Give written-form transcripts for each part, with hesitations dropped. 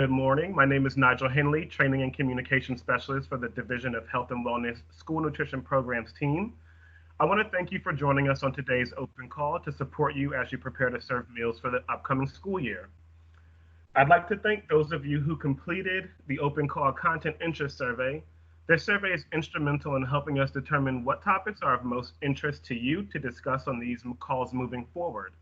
Good morning. My name is Nigel Henley, Training and Communication Specialist for the Division of Health and Wellness School Nutrition Programs team. I want to thank you for joining us on today's open call to support you as you prepare to serve meals for the upcoming school year. I'd like to thank those of you who completed the open call content interest survey. This survey is instrumental in helping us determine what topics are of most interest to you to discuss on these calls moving forward.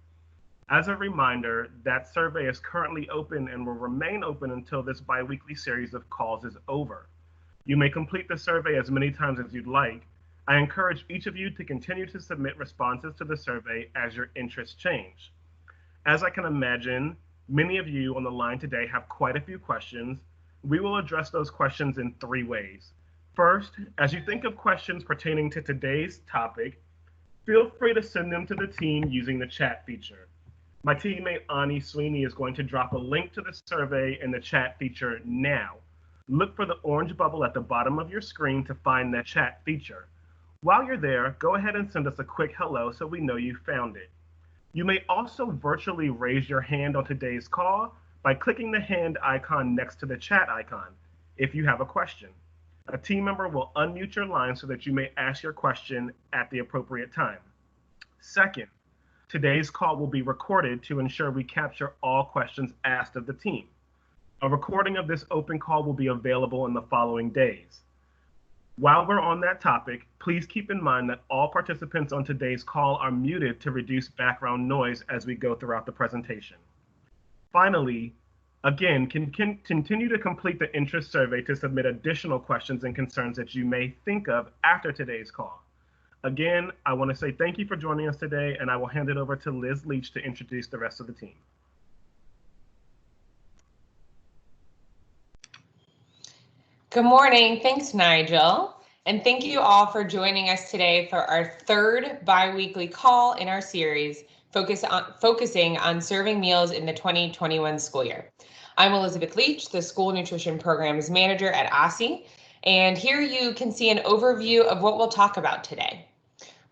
As a reminder, that survey is currently open and will remain open until this biweekly series of calls is over. You may complete the survey as many times as you'd like. I encourage each of you to continue to submit responses to the survey as your interests change. As I can imagine, many of you on the line today have quite a few questions. We will address those questions in three ways. First, as you think of questions pertaining to today's topic, feel free to send them to the team using the chat feature. My teammate Ani Sweeney is going to drop a link to the survey in the chat feature now. Look for the orange bubble at the bottom of your screen to find that chat feature. While you're there, go ahead and send us a quick hello so we know you found it. You may also virtually raise your hand on today's call by clicking the hand icon next to the chat icon if you have a question. A team member will unmute your line so that you may ask your question at the appropriate time. Second, today's call will be recorded to ensure we capture all questions asked of the team. A recording of this open call will be available in the following days. While we're on that topic, please keep in mind that all participants on today's call are muted to reduce background noise as we go throughout the presentation. Finally, again, continue to complete the interest survey to submit additional questions and concerns that you may think of after today's call. Again, I want to say thank you for joining us today, and I will hand it over to Liz Leach to introduce the rest of the team. Good morning. Thanks, Nigel. And thank you all for joining us today for our third biweekly call in our series focusing on serving meals in the 2021 school year. I'm Elizabeth Leach, the School Nutrition Programs Manager at OSSI, and here you can see an overview of what we'll talk about today.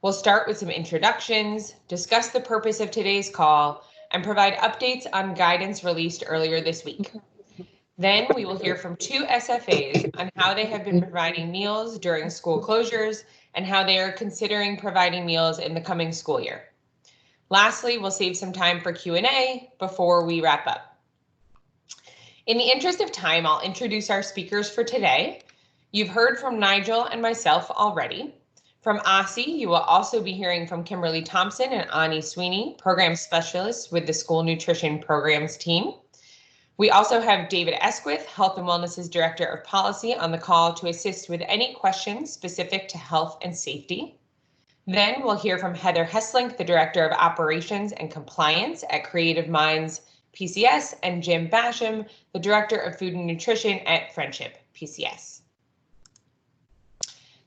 We'll start with some introductions, discuss the purpose of today's call, and provide updates on guidance released earlier this week. Then we will hear from two SFAs on how they have been providing meals during school closures and how they are considering providing meals in the coming school year. Lastly, we'll save some time for Q&A before we wrap up. In the interest of time, I'll introduce our speakers for today. You've heard from Nigel and myself already. From OSSI, you will also be hearing from Kimberly Thompson and Ani Sweeney, Program Specialists with the School Nutrition Programs team. We also have David Esquith, Health and Wellness's Director of Policy, on the call to assist with any questions specific to health and safety. Then we'll hear from Heather Hesslink, the Director of Operations and Compliance at Creative Minds PCS, and Jim Basham, the Director of Food and Nutrition at Friendship PCS.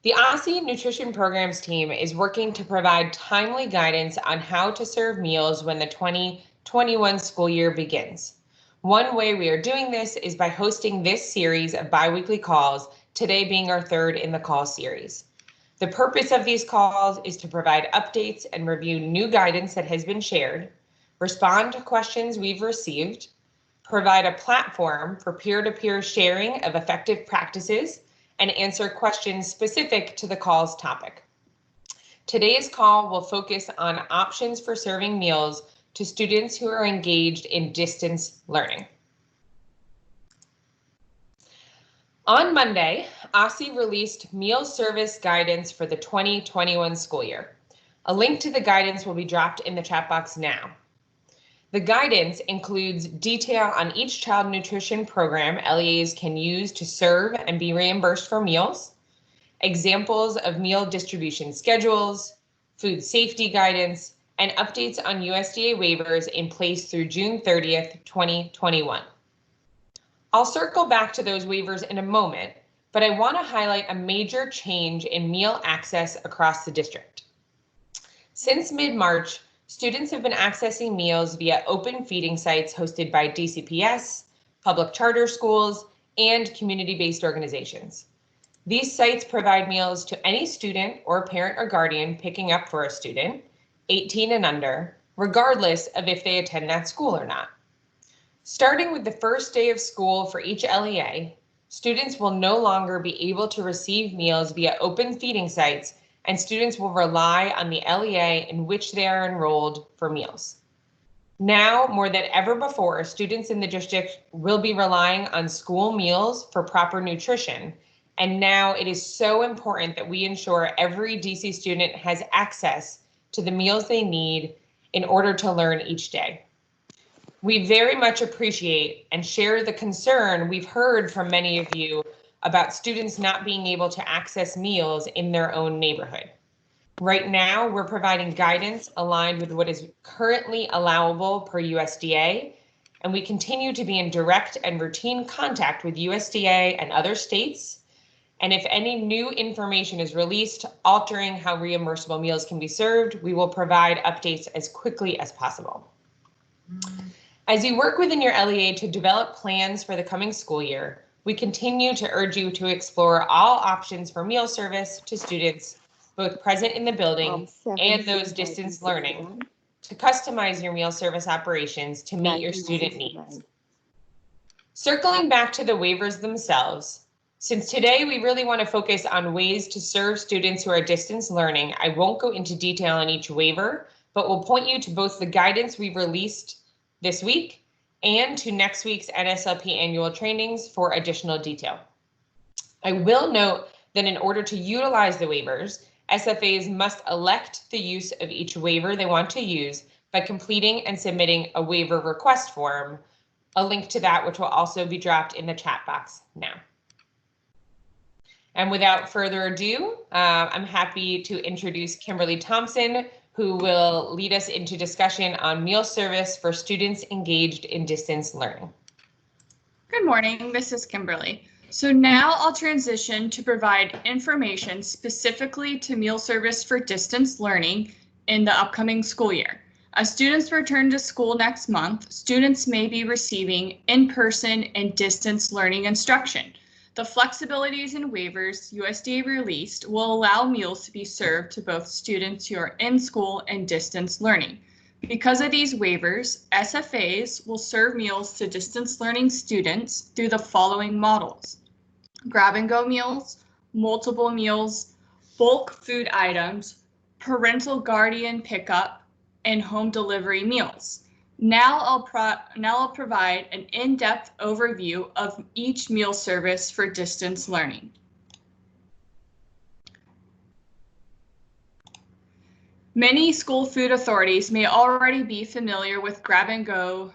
The OSSI Nutrition Programs team is working to provide timely guidance on how to serve meals when the 2021 school year begins. One way we are doing this is by hosting this series of biweekly calls, today being our third in the call series. The purpose of these calls is to provide updates and review new guidance that has been shared, respond to questions we've received, provide a platform for peer-to-peer sharing of effective practices, and answer questions specific to the call's topic. Today's call will focus on options for serving meals to students who are engaged in distance learning. On Monday, OSSI released meal service guidance for the 2021 school year. A link to the guidance will be dropped in the chat box now. The guidance includes detail on each child nutrition program LEAs can use to serve and be reimbursed for meals, examples of meal distribution schedules, food safety guidance, and updates on USDA waivers in place through June 30th, 2021. I'll circle back to those waivers in a moment, but I want to highlight a major change in meal access across the district. Since mid-March, students have been accessing meals via open feeding sites hosted by DCPS, public charter schools, and community-based organizations. These sites provide meals to any student or parent or guardian picking up for a student, 18 and under, regardless of if they attend that school or not. Starting with the first day of school for each LEA, students will no longer be able to receive meals via open feeding sites, and students will rely on the LEA in which they are enrolled for meals. Now, more than ever before, students in the district will be relying on school meals for proper nutrition. And now it is so important that we ensure every DC student has access to the meals they need in order to learn each day. We very much appreciate and share the concern we've heard from many of you about students not being able to access meals in their own neighborhood. Right now, we're providing guidance aligned with what is currently allowable per USDA, and we continue to be in direct and routine contact with USDA and other states. And if any new information is released altering how reimbursable meals can be served, we will provide updates as quickly as possible. As you work within your LEA to develop plans for the coming school year, we continue to urge you to explore all options for meal service to students both present in the building and those distance learning to customize your meal service operations to meet your student needs. Circling back to the waivers themselves, since today we really want to focus on ways to serve students who are distance learning, I won't go into detail on each waiver, but will point you to both the guidance we've released this week and to next week's NSLP annual trainings for additional detail. I will note that in order to utilize the waivers, SFAs must elect the use of each waiver they want to use by completing and submitting a waiver request form, a link to that which will also be dropped in the chat box now. And without further ado, I'm happy to introduce Kimberly Thompson, who will lead us into discussion on meal service for students engaged in distance learning. Good morning, this is Kimberly. So now I'll transition to provide information specifically to meal service for distance learning in the upcoming school year. As students return to school next month, students may be receiving in-person and distance learning instruction. The flexibilities and waivers USDA released will allow meals to be served to both students who are in school and distance learning. Because of these waivers, SFAs will serve meals to distance learning students through the following models: grab-and-go meals, multiple meals, bulk food items, parental guardian pickup, and home delivery meals. Now I'll provide an in-depth overview of each meal service for distance learning. Many school food authorities may already be familiar with grab-and-go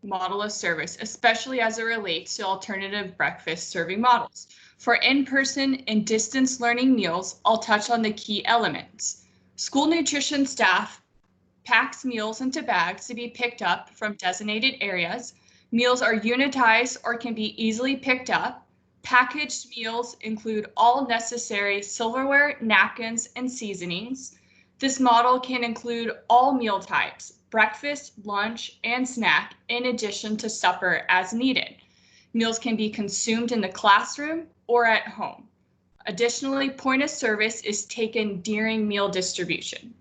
model of service, especially as it relates to alternative breakfast serving models. For in-person and distance learning meals, I'll touch on the key elements. School nutrition staff packs meals into bags to be picked up from designated areas. Meals are unitized or can be easily picked up. Packaged meals include all necessary silverware, napkins, and seasonings. This model can include all meal types, breakfast, lunch, and snack, in addition to supper as needed. Meals can be consumed in the classroom or at home. Additionally, point of service is taken during meal distribution.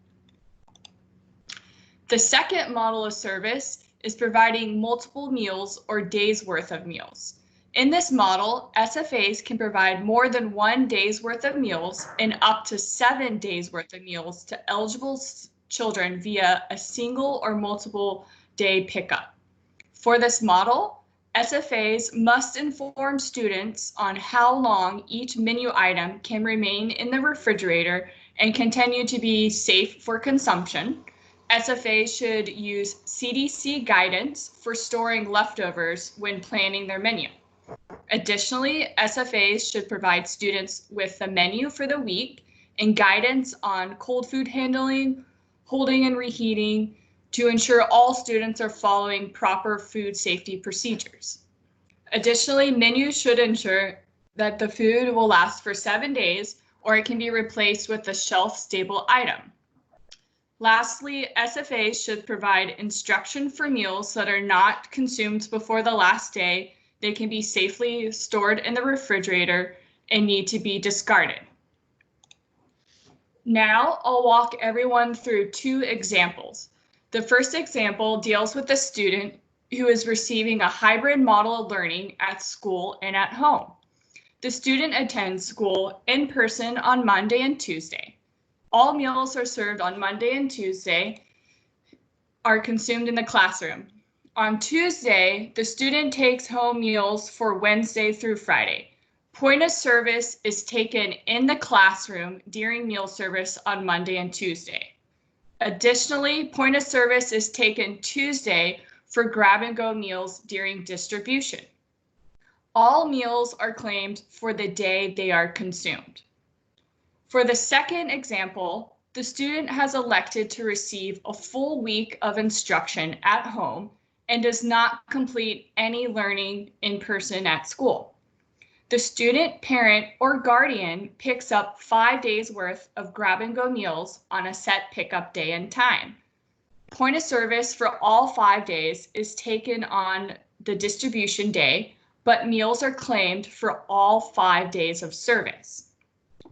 The second model of service is providing multiple meals or days worth of meals. In this model, SFAs can provide more than 1 day's worth of meals and up to 7 days worth of meals to eligible children via a single or multiple day pickup. For this model, SFAs must inform students on how long each menu item can remain in the refrigerator and continue to be safe for consumption. SFAs should use CDC guidance for storing leftovers when planning their menu. Additionally, SFAs should provide students with the menu for the week and guidance on cold food handling, holding and reheating to ensure all students are following proper food safety procedures. Additionally, menus should ensure that the food will last for 7 days or it can be replaced with a shelf-stable item. Lastly, SFAs should provide instruction for meals that are not consumed before the last day. They can be safely stored in the refrigerator and need to be discarded. Now I'll walk everyone through 2 examples. The first example deals with a student who is receiving a hybrid model of learning at school and at home. The student attends school in person on Monday and Tuesday. All meals are served on Monday and Tuesday are consumed in the classroom. On Tuesday, the student takes home meals for Wednesday through Friday. Point of service is taken in the classroom during meal service on Monday and Tuesday. Additionally, point of service is taken Tuesday for grab-and-go meals during distribution. All meals are claimed for the day they are consumed. For the second example, the student has elected to receive a full week of instruction at home and does not complete any learning in person at school. The student, parent, or guardian picks up 5 days worth of grab-and-go meals on a set pickup day and time. Point of service for all 5 days is taken on the distribution day, but meals are claimed for all 5 days of service.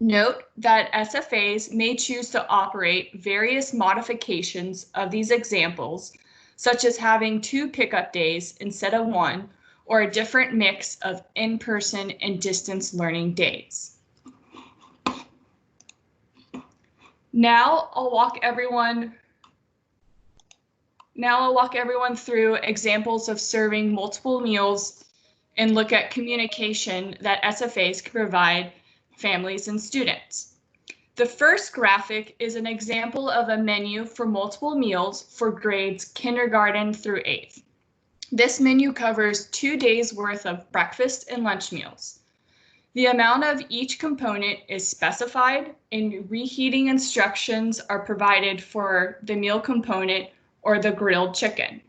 Note that SFAs may choose to operate various modifications of these examples, such as having 2 pickup days instead of 1, or a different mix of in-person and distance learning days. Now I'll walk everyone through examples of serving multiple meals and look at communication that SFAs can provide families and students. The first graphic is an example of a menu for multiple meals for grades kindergarten through 8th. This menu covers 2 days worth of breakfast and lunch meals. The amount of each component is specified and reheating instructions are provided for the meal component or the grilled chicken.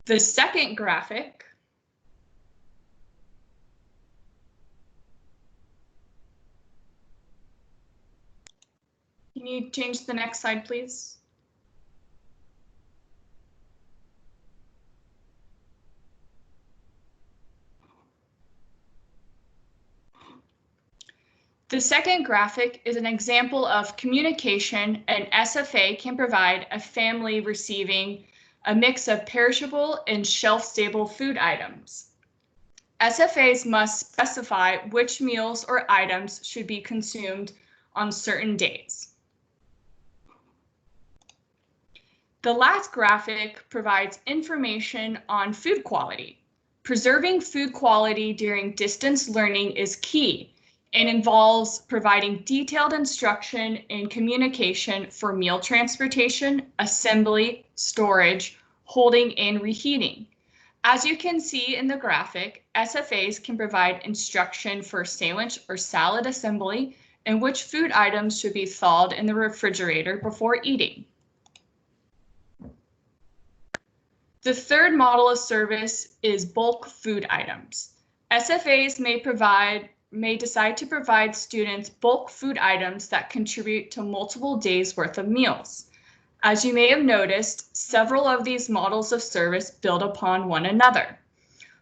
The second graphic Can you change the next slide, please? The second graphic is an example of communication an SFA can provide a family receiving a mix of perishable and shelf-stable food items. SFAs must specify which meals or items should be consumed on certain days. The last graphic provides information on food quality. Preserving food quality during distance learning is key and involves providing detailed instruction and communication for meal transportation, assembly, storage, holding, and reheating. As you can see in the graphic, SFAs can provide instruction for sandwich or salad assembly and which food items should be thawed in the refrigerator before eating. The third model of service is bulk food items. SFAs may decide to provide students bulk food items that contribute to multiple days worth of meals. As you may have noticed, several of these models of service build upon one another.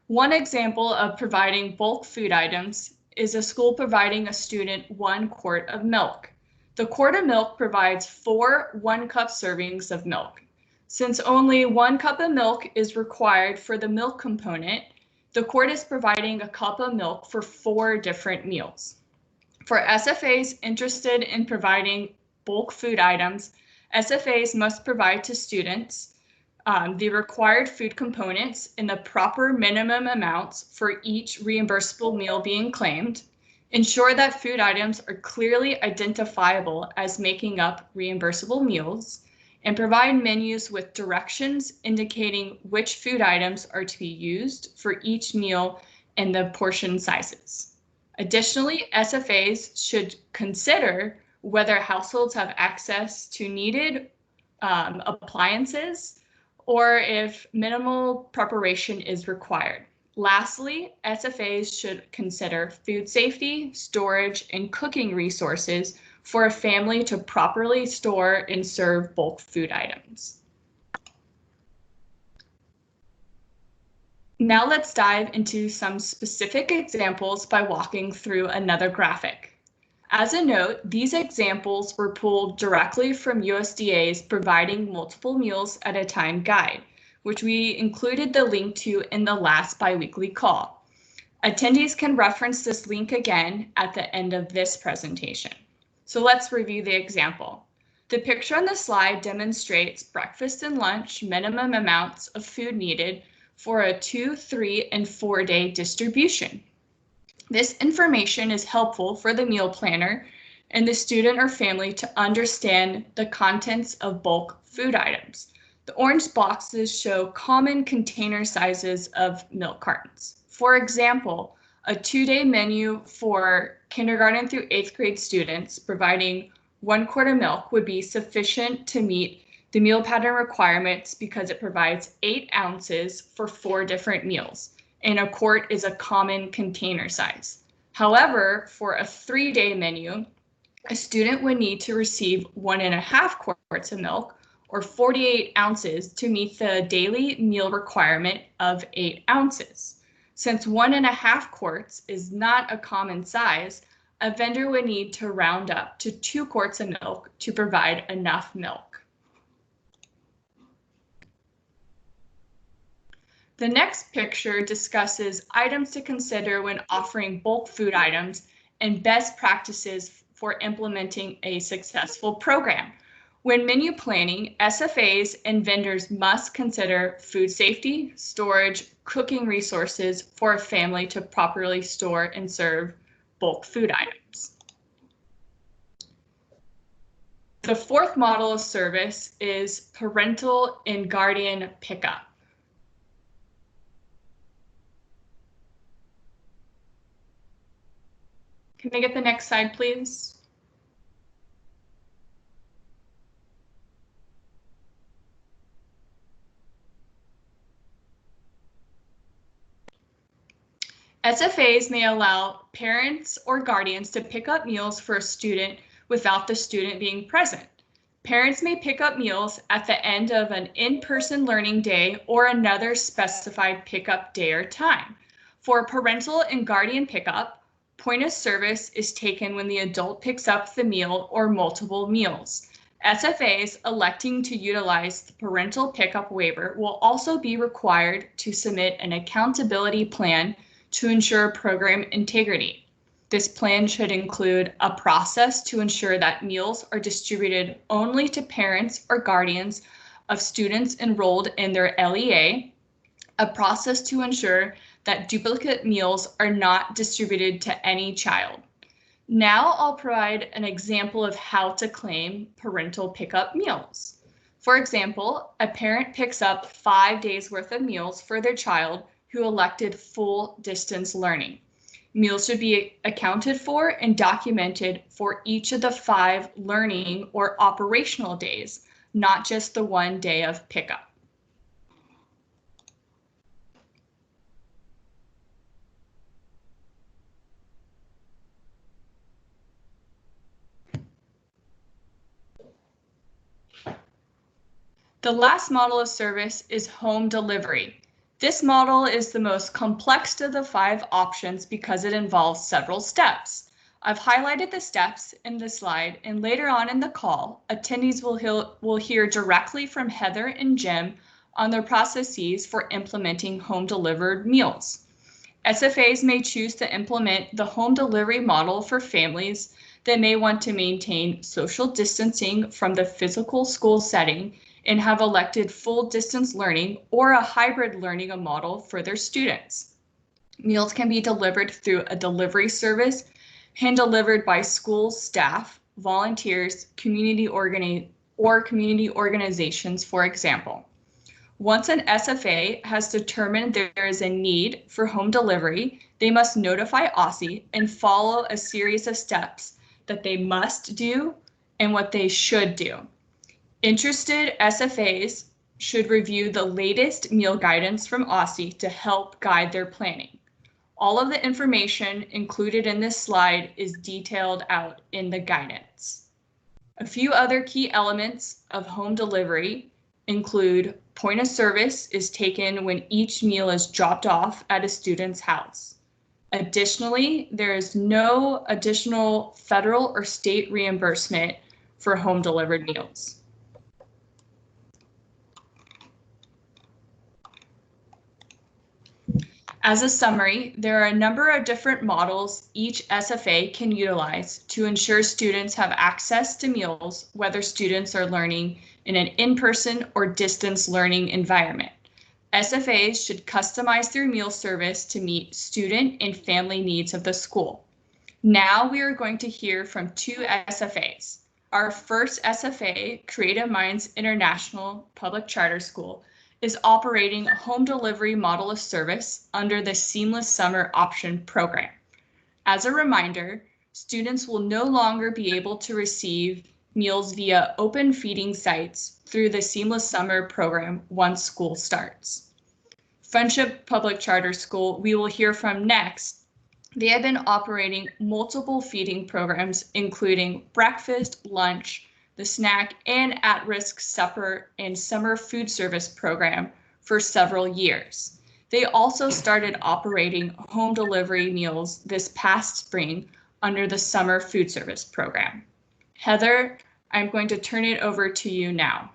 One example of providing bulk food items is a school providing a student 1 quart of milk. The quart of milk provides 4 1-cup servings of milk. Since only 1 cup of milk is required for the milk component, the quart is providing a cup of milk for 4 different meals. For SFAs interested in providing bulk food items, SFAs must provide to students the required food components in the proper minimum amounts for each reimbursable meal being claimed, ensure that food items are clearly identifiable as making up reimbursable meals, and provide menus with directions indicating which food items are to be used for each meal and the portion sizes. Additionally, SFAs should consider whether households have access to needed appliances or if minimal preparation is required. Lastly, SFAs should consider food safety, storage, and cooking resources for a family to properly store and serve bulk food items. Now let's dive into some specific examples by walking through another graphic. As a note, these examples were pulled directly from USDA's Providing Multiple Meals at a Time guide, which we included the link to in the last biweekly call. Attendees can reference this link again at the end of this presentation. So let's review the example. The picture on the slide demonstrates breakfast and lunch minimum amounts of food needed for a 2, 3, and 4-day distribution. This information is helpful for the meal planner and the student or family to understand the contents of bulk food items. The orange boxes show common container sizes of milk cartons. For example, a 2-day menu for kindergarten through 8th grade students providing 1 quart of milk would be sufficient to meet the meal pattern requirements because it provides 8 ounces for 4 different meals, and a quart is a common container size. However, for a 3-day menu, a student would need to receive 1.5 quarts of milk or 48 ounces to meet the daily meal requirement of 8 ounces. Since 1.5 quarts is not a common size, a vendor would need to round up to 2 quarts of milk to provide enough milk. The next picture discusses items to consider when offering bulk food items and best practices for implementing a successful program. When menu planning, SFAs and vendors must consider food safety, storage, cooking resources for a family to properly store and serve bulk food items. The 4th model of service is parental and guardian pickup. Can I get the next slide, please? SFAs may allow parents or guardians to pick up meals for a student without the student being present. Parents may pick up meals at the end of an in-person learning day or another specified pickup day or time. For parental and guardian pickup, point of service is taken when the adult picks up the meal or multiple meals. SFAs electing to utilize the parental pickup waiver will also be required to submit an accountability plan to ensure program integrity. This plan should include a process to ensure that meals are distributed only to parents or guardians of students enrolled in their LEA, a process to ensure that duplicate meals are not distributed to any child. Now I'll provide an example of how to claim parental pickup meals. For example, a parent picks up 5 days worth of meals for their child who elected full distance learning. Meals should be accounted for and documented for each of the 5 learning or operational days, not just the 1 day of pickup. The last model of service is home delivery. This model is the most complex of the 5 options because it involves several steps. I've highlighted the steps in the slide, and later on in the call, attendees will hear directly from Heather and Jim on their processes for implementing home delivered meals. SFAs may choose to implement the home delivery model for families that may want to maintain social distancing from the physical school setting and have elected full distance learning or a hybrid learning model for their students. Meals can be delivered through a delivery service, hand delivered by school staff, volunteers, community organizations, for example. Once an SFA has determined there is a need for home delivery, they must notify OSSI and follow a series of steps that they must do and what they should do. Interested SFAs should review the latest meal guidance from OSSI to help guide their planning. All of the information included in this slide is detailed out in the guidance. A few other key elements of home delivery include point of service is taken when each meal is dropped off at a student's house. Additionally, there is no additional federal or state reimbursement for home delivered meals. As a summary, there are a number of different models each SFA can utilize to ensure students have access to meals, whether students are learning in an in-person or distance learning environment. SFAs should customize their meal service to meet student and family needs of the school. Now we are going to hear from two SFAs. Our first SFA, Creative Minds International Public Charter School, is operating a home delivery model of service under the Seamless Summer Option program. As a reminder, students will no longer be able to receive meals via open feeding sites through the Seamless Summer program once school starts. Friendship Public Charter School, we will hear from next. They have been operating multiple feeding programs, including breakfast, lunch, the snack and at-risk supper and summer food service program for several years. They also started operating home delivery meals this past spring under the summer food service program. Heather, I'm going to turn it over to you now.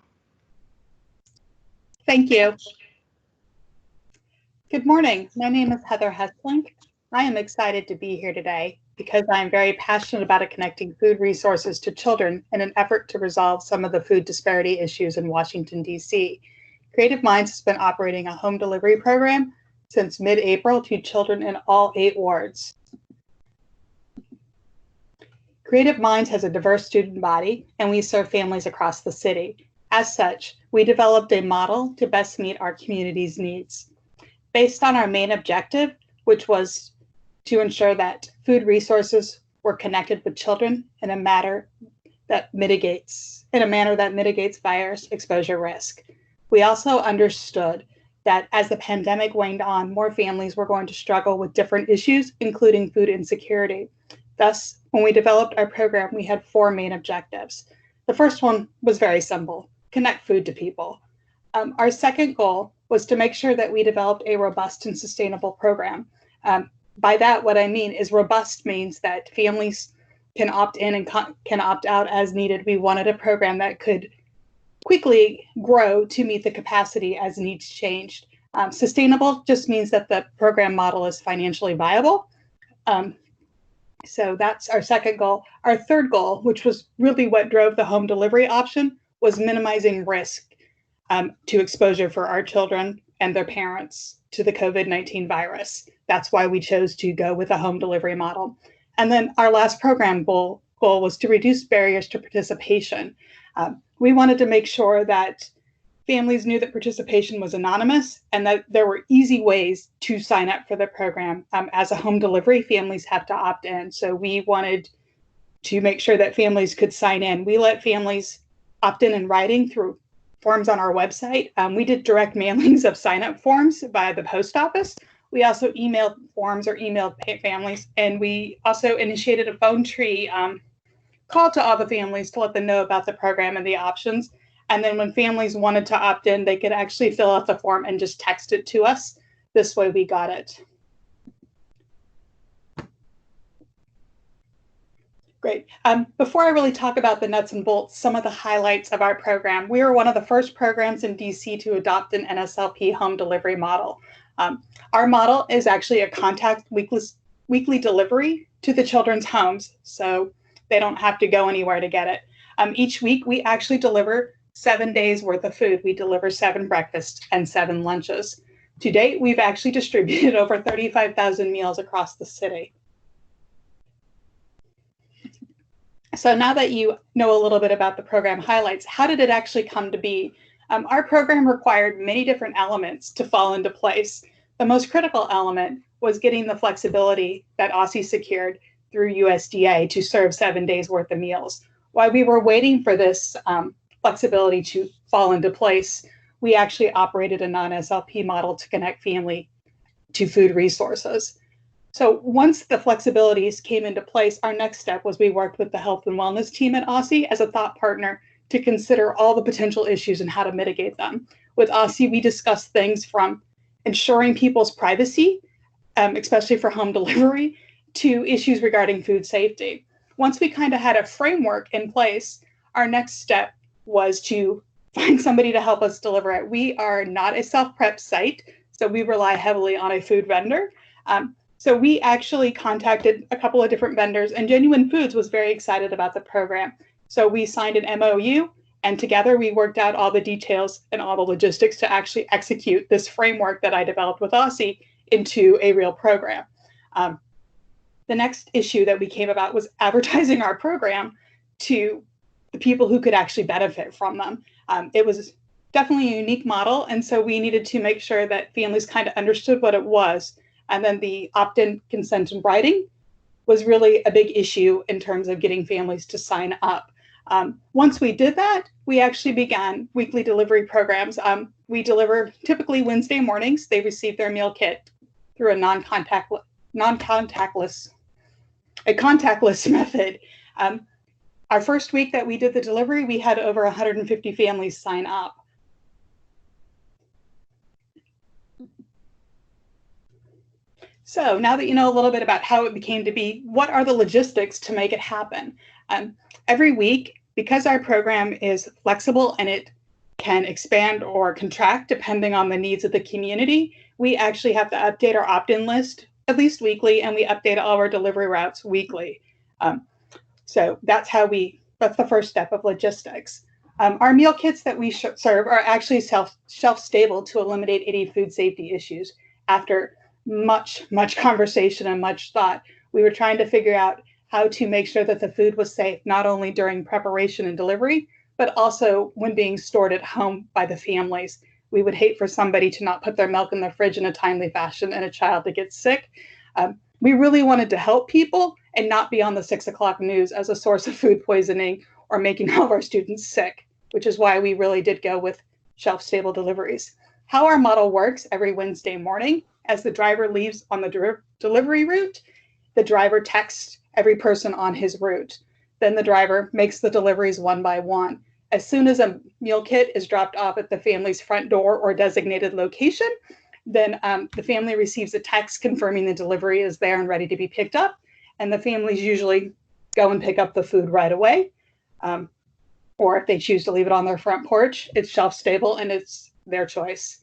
Thank you. Good morning. My name is Heather Hesslink. I am excited to be here today because I am very passionate about connecting food resources to children in an effort to resolve some of the food disparity issues in Washington, D.C. Creative Minds has been operating a home delivery program since mid-April to children in all 8 wards. Creative Minds has a diverse student body, and we serve families across the city. As such, we developed a model to best meet our community's needs. Based on our main objective, which was to ensure that food resources were connected with children in a manner that mitigates virus exposure risk. We also understood that as the pandemic waned on, more families were going to struggle with different issues, including food insecurity. Thus, when we developed our program, we had 4 main objectives. The first one was very simple: connect food to people. Our second goal was to make sure that we developed a robust and sustainable program. By that, what I mean is robust means that families can opt in and can opt out as needed. We wanted a program that could quickly grow to meet the capacity as needs changed. Sustainable just means that the program model is financially viable. So that's our second goal. Our third goal, which was really what drove the home delivery option, was minimizing risk to exposure for our children and their parents to the COVID-19 virus. That's why we chose to go with a home delivery model. And then our last program goal was to reduce barriers to participation. We wanted to make sure that families knew that participation was anonymous and that there were easy ways to sign up for the program. As a home delivery, families have to opt in. So we wanted to make sure that families could sign in. We let families opt in writing through forms on our website. We did direct mailings of sign-up forms via the post office. We also emailed forms or emailed families, and we also initiated a phone tree call to all the families to let them know about the program and the options. And then when families wanted to opt in, they could actually fill out the form and just text it to us. This way we got it. Great. Before I really talk about the nuts and bolts, some of the highlights of our program. We were one of the first programs in DC to adopt an NSLP home delivery model. Our model is actually a contact weekly delivery to the children's homes, so they don't have to go anywhere to get it. Each week, we actually deliver 7 days worth of food. We deliver 7 breakfasts and 7 lunches. To date, we've actually distributed over 35,000 meals across the city. So now that you know a little bit about the program highlights, how did it actually come to be? Our program required many different elements to fall into place. The most critical element was getting the flexibility that Aussie secured through USDA to serve 7 days worth of meals. While we were waiting for this flexibility to fall into place, we actually operated a non-SLP model to connect family to food resources. So once the flexibilities came into place, our next step was we worked with the health and wellness team at Aussie as a thought partner to consider all the potential issues and how to mitigate them. With Aussie, we discussed things from ensuring people's privacy, especially for home delivery, to issues regarding food safety. Once we kind of had a framework in place, our next step was to find somebody to help us deliver it. We are not a self-prep site, so we rely heavily on a food vendor. So we actually contacted a couple of different vendors, and Genuine Foods was very excited about the program. So we signed an MOU, and together we worked out all the details and all the logistics to actually execute this framework that I developed with Aussie into a real program. The next issue that we came about was advertising our program to the people who could actually benefit from them. It was definitely a unique model, and so we needed to make sure that families kind of understood what it was. And then the opt-in consent and writing was really a big issue in terms of getting families to sign up. Once we did that, we actually began weekly delivery programs. We deliver typically Wednesday mornings. They receive their meal kit through a contactless method. Our first week that we did the delivery, we had over 150 families sign up. So now that you know a little bit about how it became to be, what are the logistics to make it happen? Every week, because our program is flexible and it can expand or contract depending on the needs of the community, we actually have to update our opt-in list at least weekly, and we update all our delivery routes weekly. So that's the first step of logistics. Our meal kits that we serve are actually shelf-stable to eliminate any food safety issues. After much conversation and much thought, we were trying to figure out how to make sure that the food was safe, not only during preparation and delivery, but also when being stored at home by the families. We would hate for somebody to not put their milk in the fridge in a timely fashion and a child to get sick. We really wanted to help people and not be on the 6 o'clock news as a source of food poisoning or making all of our students sick, which is why we really did go with shelf-stable deliveries. How our model works: every Wednesday morning, as the driver leaves on the delivery route, the driver texts every person on his route. Then the driver makes the deliveries one by one. As soon as a meal kit is dropped off at the family's front door or designated location, then the family receives a text confirming the delivery is there and ready to be picked up. And the families usually go and pick up the food right away. Or if they choose to leave it on their front porch, it's shelf-stable and it's their choice.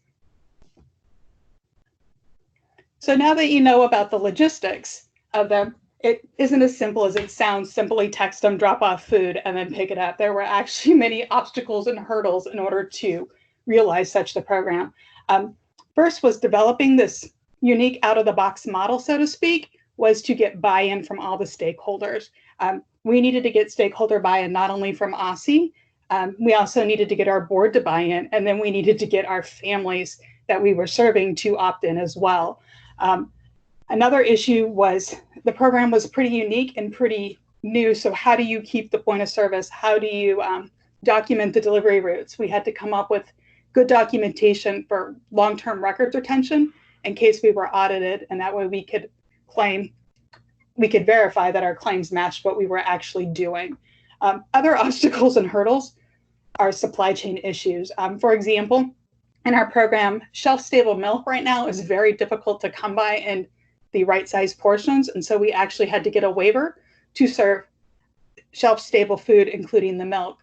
So now that you know about the logistics of them, it isn't as simple as it sounds. Simply text them, drop off food, and then pick it up. There were actually many obstacles and hurdles in order to realize such the program. First was developing this unique out-of-the-box model, so to speak, was to get buy-in from all the stakeholders. We needed to get stakeholder buy-in not only from Aussie, we also needed to get our board to buy in, and then we needed to get our families that we were serving to opt in as well. Another issue was the program was pretty unique and pretty new. So how do you keep the point of service? How do you document the delivery routes? We had to come up with good documentation for long-term records retention in case we were audited, and that way we could verify that our claims matched what we were actually doing. Other obstacles and hurdles are supply chain issues. For example, in our program, shelf-stable milk right now is very difficult to come by in the right size portions. And so we actually had to get a waiver to serve shelf-stable food, including the milk.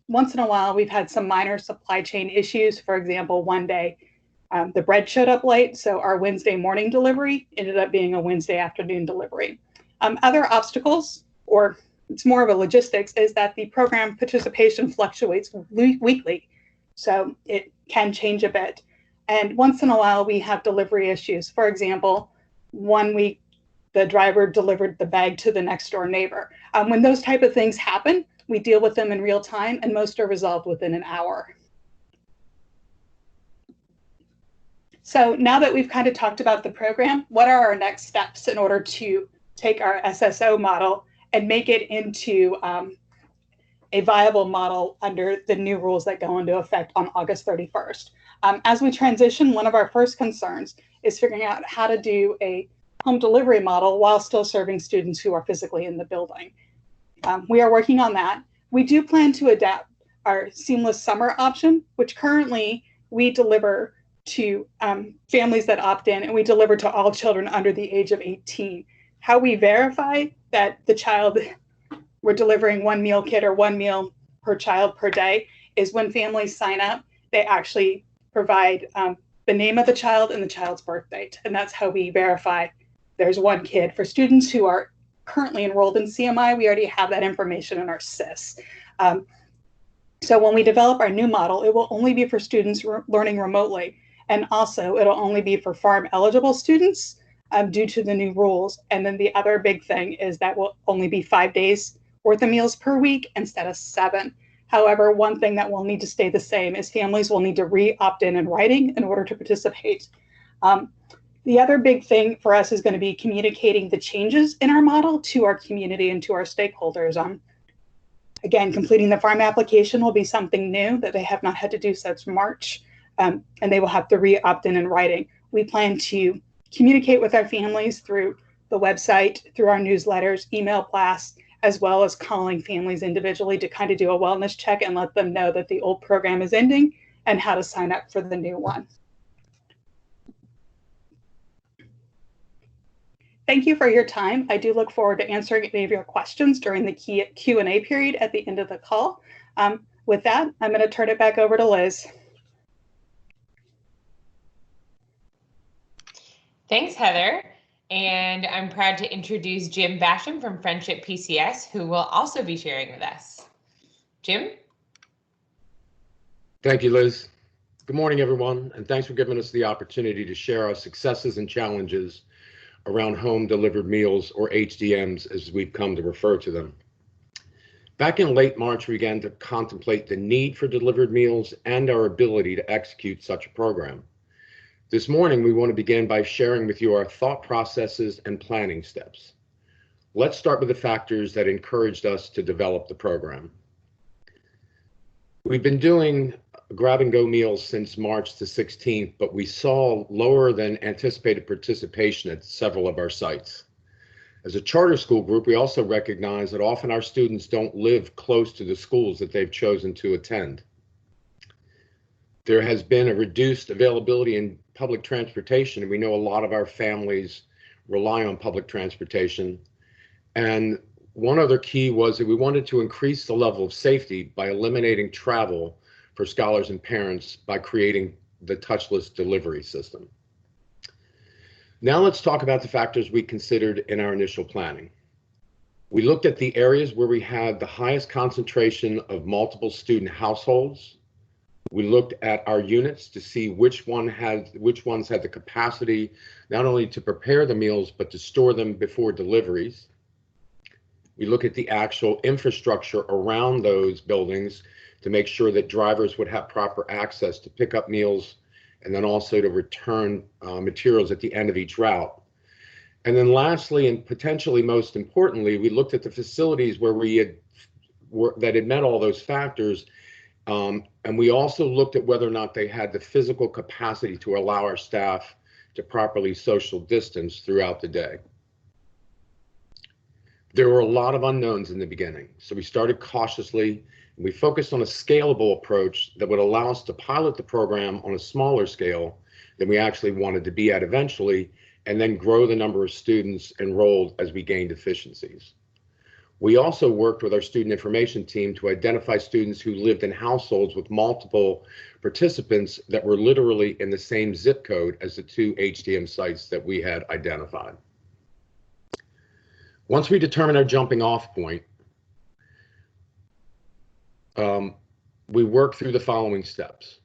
Once in a while, we've had some minor supply chain issues. For example, one day, the bread showed up late, so our Wednesday morning delivery ended up being a Wednesday afternoon delivery. Other obstacles, or it's more of a logistics, is that the program participation fluctuates weekly. So it can change a bit. And once in a while, we have delivery issues. For example, one week, the driver delivered the bag to the next door neighbor. When those type of things happen, we deal with them in real time, and most are resolved within an hour. So now that we've kind of talked about the program, what are our next steps in order to take our SSO model and make it into a viable model under the new rules that go into effect on August 31st. As we transition, one of our first concerns is figuring out how to do a home delivery model while still serving students who are physically in the building. We are working on that. We do plan to adapt our seamless summer option, which currently we deliver to families that opt in, and we deliver to all children under the age of 18. How we verify that the child, we're delivering one meal kit or one meal per child per day, is when families sign up, they actually provide the name of the child and the child's birth date. And that's how we verify there's one kid. For students who are currently enrolled in CMI, we already have that information in our SIS. So when we develop our new model, it will only be for students learning remotely. And also it'll only be for farm eligible students due to the new rules. And then the other big thing is that will only be 5 days worth of meals per week instead of 7. However, one thing that will need to stay the same is families will need to re-opt in writing in order to participate. The other big thing for us is going to be communicating the changes in our model to our community and to our stakeholders. Again, completing the farm application will be something new that they have not had to do since March, and they will have to re-opt in writing. We plan to communicate with our families through the website, through our newsletters, email blasts, as well as calling families individually to kind of do a wellness check and let them know that the old program is ending and how to sign up for the new one. Thank you for your time. I do look forward to answering any of your questions during the Q&A period at the end of the call. With that, I'm going to turn it back over to Liz. Thanks, Heather. And I'm proud to introduce Jim Basham from Friendship PCS, who will also be sharing with us. Jim? Thank you, Liz. Good morning, everyone, and thanks for giving us the opportunity to share our successes and challenges around home delivered meals, or HDMs, as we've come to refer to them. Back in late March, we began to contemplate the need for delivered meals and our ability to execute such a program. This morning, we want to begin by sharing with you our thought processes and planning steps. Let's start with the factors that encouraged us to develop the program. We've been doing grab-and-go meals since March the 16th, but we saw lower than anticipated participation at several of our sites. As a charter school group, we also recognize that often our students don't live close to the schools that they've chosen to attend. There has been a reduced availability in public transportation, and we know a lot of our families rely on public transportation. And one other key was that we wanted to increase the level of safety by eliminating travel for scholars and parents by creating the touchless delivery system. Now let's talk about the factors we considered in our initial planning. We looked at the areas where we had the highest concentration of multiple student households. We looked at our units to see which ones had the capacity not only to prepare the meals, but to store them before deliveries. We look at the actual infrastructure around those buildings to make sure that drivers would have proper access to pick up meals and then also to return materials at the end of each route. And then lastly, and potentially most importantly, we looked at the facilities where that had met all those factors, and we also looked at whether or not they had the physical capacity to allow our staff to properly social distance throughout the day. There were a lot of unknowns in the beginning, so we started cautiously. We focused on a scalable approach that would allow us to pilot the program on a smaller scale than we actually wanted to be at eventually, and then grow the number of students enrolled as we gained efficiencies. We also worked with our student information team to identify students who lived in households with multiple participants that were literally in the same zip code as the 2 HDM sites that we had identified. Once we determined our jumping off point, we worked through the following steps.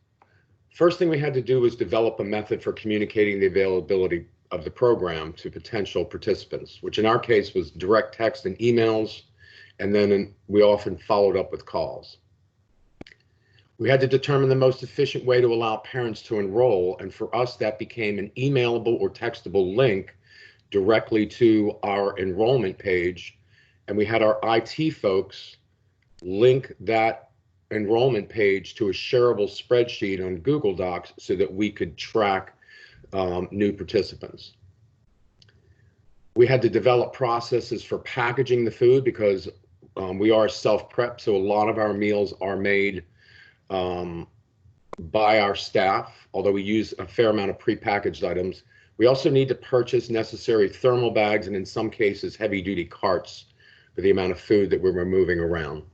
First thing we had to do was develop a method for communicating the availability of the program to potential participants, which in our case was direct text and emails, and then we often followed up with calls. We had to determine the most efficient way to allow parents to enroll, and for us that became an emailable or textable link directly to our enrollment page, and we had our IT folks link that enrollment page to a shareable spreadsheet on Google Docs so that we could track new participants. We had to develop processes for packaging the food because we are self-prep, so a lot of our meals are made by our staff, although we use a fair amount of prepackaged items. We also need to purchase necessary thermal bags and in some cases heavy-duty carts for the amount of food that we're moving around.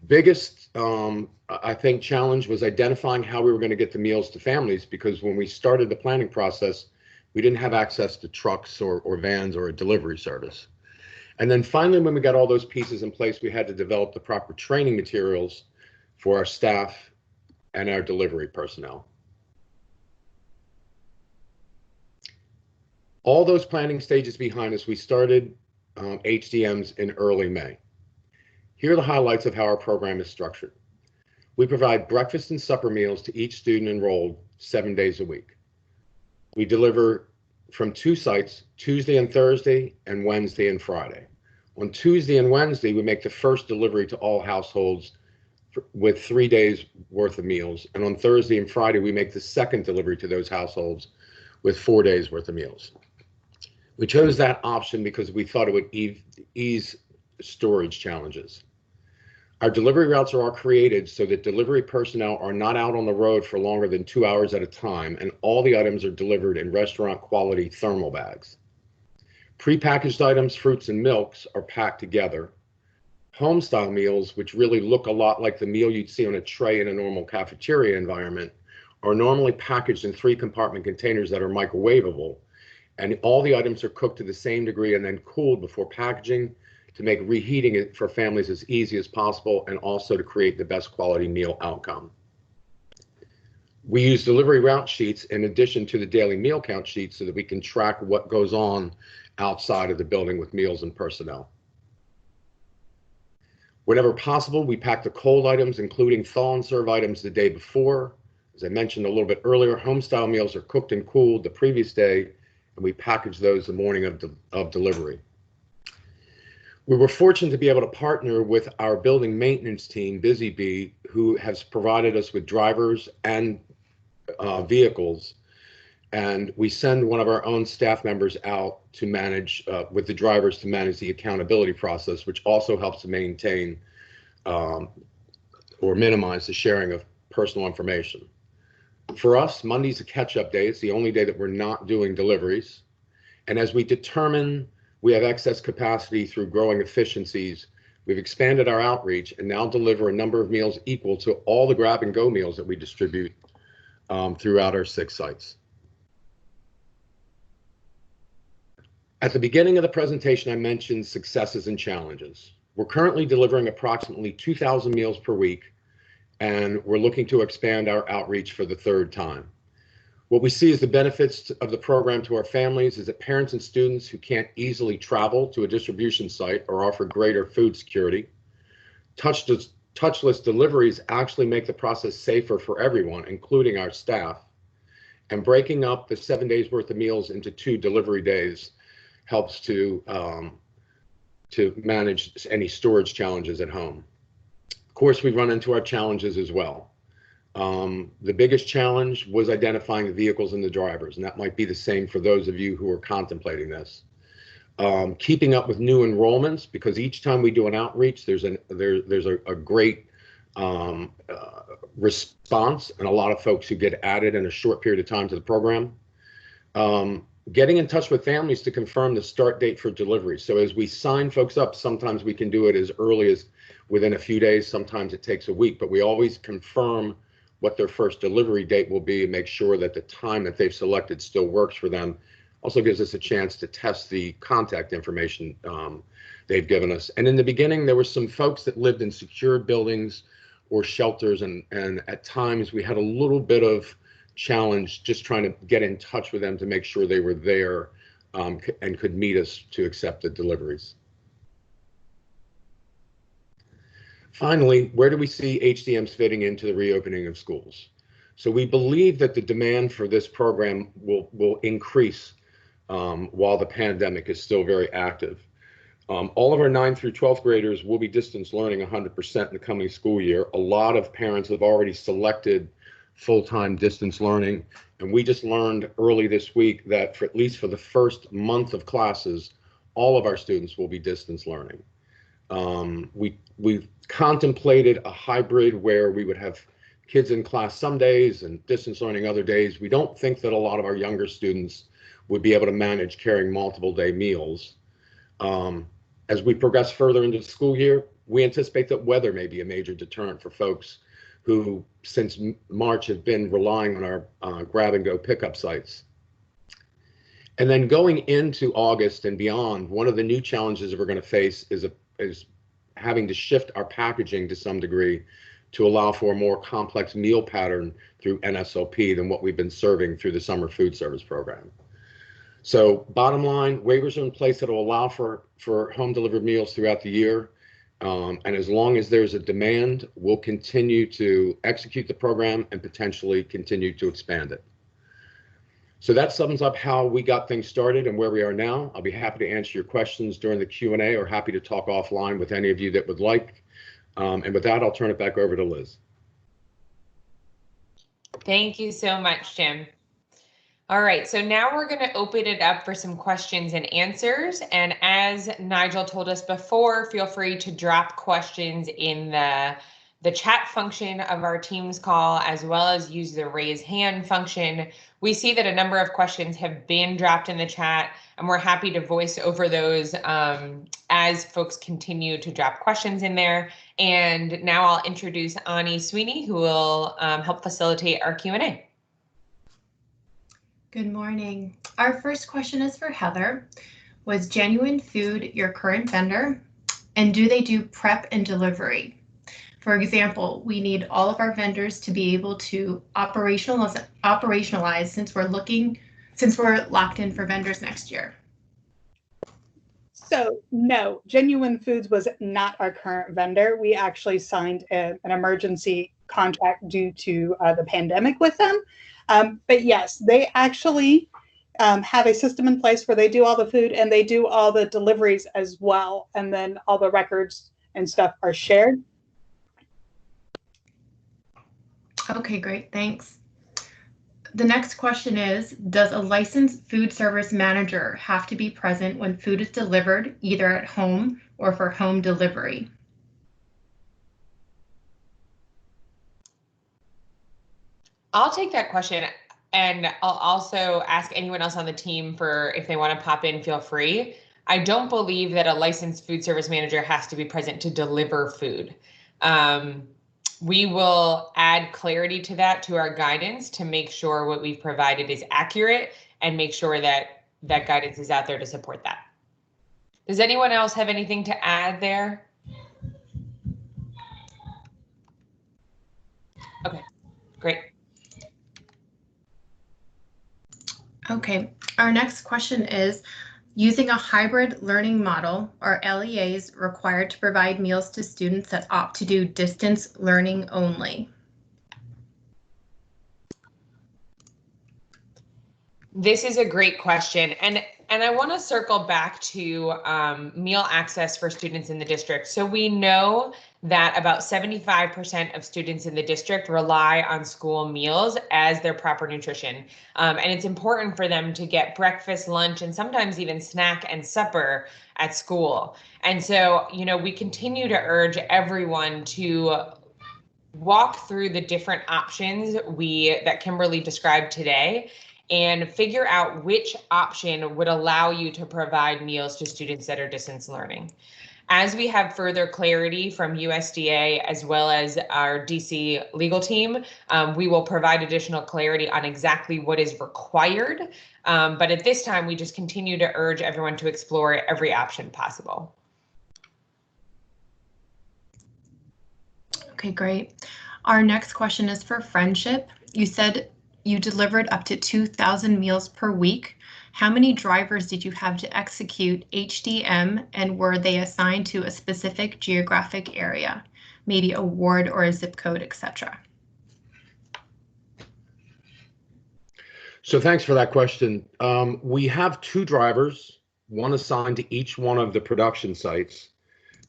Biggest I think, challenge was identifying how we were going to get the meals to families, because when we started the planning process, we didn't have access to trucks or vans or a delivery service. And then finally, when we got all those pieces in place, we had to develop the proper training materials for our staff and our delivery personnel. All those planning stages behind us, we started HDMs in early May. Here are the highlights of how our program is structured. We provide breakfast and supper meals to each student enrolled 7 days a week. We deliver from 2 sites, Tuesday and Thursday, and Wednesday and Friday. On Tuesday and Wednesday, we make the first delivery to all households with 3 days worth of meals. And on Thursday and Friday, we make the second delivery to those households with 4 days worth of meals. We chose that option because we thought it would ease storage challenges. Our delivery routes are all created so that delivery personnel are not out on the road for longer than 2 hours at a time, and all the items are delivered in restaurant quality thermal bags. Prepackaged items, fruits and milks, are packed together. Home style meals, which really look a lot like the meal you'd see on a tray in a normal cafeteria environment, are normally packaged in 3 compartment containers that are microwavable, and all the items are cooked to the same degree and then cooled before packaging to make reheating it for families as easy as possible, and also to create the best quality meal outcome. We use delivery route sheets in addition to the daily meal count sheets so that we can track what goes on outside of the building with meals and personnel. Whenever possible, we pack the cold items, including thaw and serve items, the day before. As I mentioned a little bit earlier, home style meals are cooked and cooled the previous day, and we package those the morning of delivery. We were fortunate to be able to partner with our building maintenance team, Busy Bee, who has provided us with drivers and vehicles. And we send one of our own staff members out to manage, with the drivers, to manage the accountability process, which also helps to maintain or minimize the sharing of personal information. For us, Monday's a catch-up day. It's the only day that we're not doing deliveries. And as we determine we have excess capacity through growing efficiencies, we've expanded our outreach and now deliver a number of meals equal to all the grab-and-go meals that we distribute throughout our 6 sites. At the beginning of the presentation, I mentioned successes and challenges. We're currently delivering approximately 2,000 meals per week, and we're looking to expand our outreach for the 3rd time. What we see as the benefits of the program to our families is that parents and students who can't easily travel to a distribution site are offered greater food security. Touchless deliveries actually make the process safer for everyone, including our staff. And breaking up the 7 days worth of meals into 2 delivery days helps to manage any storage challenges at home. Of course, we run into our challenges as well. The biggest challenge was identifying the vehicles and the drivers, and that might be the same for those of you who are contemplating this. Keeping up with new enrollments, because each time we do an outreach, there's a great response and a lot of folks who get added in a short period of time to the program. Getting in touch with families to confirm the start date for delivery. So as we sign folks up, sometimes we can do it as early as within a few days, sometimes it takes a week, but we always confirm what their first delivery date will be and make sure that the time that they've selected still works for them. Also gives us a chance to test the contact information they've given us. And in the beginning, there were some folks that lived in secured buildings or shelters, and at times we had a little bit of challenge just trying to get in touch with them to make sure they were there and could meet us to accept the deliveries. Finally, where do we see HDMs fitting into the reopening of schools? So we believe that the demand for this program will increase while the pandemic is still very active. All of our 9th through 12th graders will be distance learning 100% in the coming school year. A lot of parents have already selected full-time distance learning, and we just learned early this week that for at least for the first month of classes, all of our students will be distance learning. We've contemplated a hybrid where we would have kids in class some days and distance learning other days. We don't think that a lot of our younger students would be able to manage carrying multiple day meals. As we progress further into the school year, we anticipate that weather may be a major deterrent for folks who, since March, have been relying on our grab-and-go pickup sites. And then going into August and beyond, one of the new challenges we're going to face is having to shift our packaging to some degree to allow for a more complex meal pattern through NSOP than what we've been serving through the summer food service program. So bottom line, waivers are in place that will allow for home delivered meals throughout the year. And as long as there's a demand, we'll continue to execute the program and potentially continue to expand it. So that sums up how we got things started and where we are now. I'll be happy to answer your questions during the Q&A or happy to talk offline with any of you that would like. And with that, I'll turn it back over to Liz. Thank you so much, Jim. All right, so now we're going to open it up for some questions and answers. And as Nigel told us before, feel free to drop questions in the chat function of our Teams call, as well as use the raise hand function. We see that a number of questions have been dropped in the chat, and we're happy to voice over those as folks continue to drop questions in there. And now I'll introduce Ani Sweeney, who will help facilitate our Q&A. Good morning. Our first question is for Heather. Was Genuine Food your current vendor? And do they do prep and delivery? For example, we need all of our vendors to be able to operationalize since we're locked in for vendors next year. So no, Genuine Foods was not our current vendor. We actually signed an emergency contract due to the pandemic with them. But yes, they actually have a system in place where they do all the food and they do all the deliveries as well. And then all the records and stuff are shared. Okay, great, thanks. The next question is, does a licensed food service manager have to be present when food is delivered, either at home or for home delivery? I'll take that question, and I'll also ask anyone else on the team for if they want to pop in, feel free. I don't believe that a licensed food service manager has to be present to deliver food. We will add clarity to that, to our guidance, to make sure what we've provided is accurate and make sure that that guidance is out there to support that. Does anyone else have anything to add there? Okay, great. Okay, our next question is, using a hybrid learning model, are LEAs required to provide meals to students that opt to do distance learning only? This is a great question. And I want to circle back to meal access for students in the district. So we know that about 75% of students in the district rely on school meals as their proper nutrition. And it's important for them to get breakfast, lunch, and sometimes even snack and supper at school. And so, you know, we continue to urge everyone to walk through the different options that Kimberly described today and figure out which option would allow you to provide meals to students that are distance learning. As we have further clarity from USDA as well as our DC legal team, we will provide additional clarity on exactly what is required. But at this time, we just continue to urge everyone to explore every option possible. Okay, great. Our next question is for Friendship. You said you delivered up to 2,000 meals per week. How many drivers did you have to execute HDM, and were they assigned to a specific geographic area, maybe a ward or a zip code, etc.? So thanks for that question. We have 2 drivers, one assigned to each one of the production sites.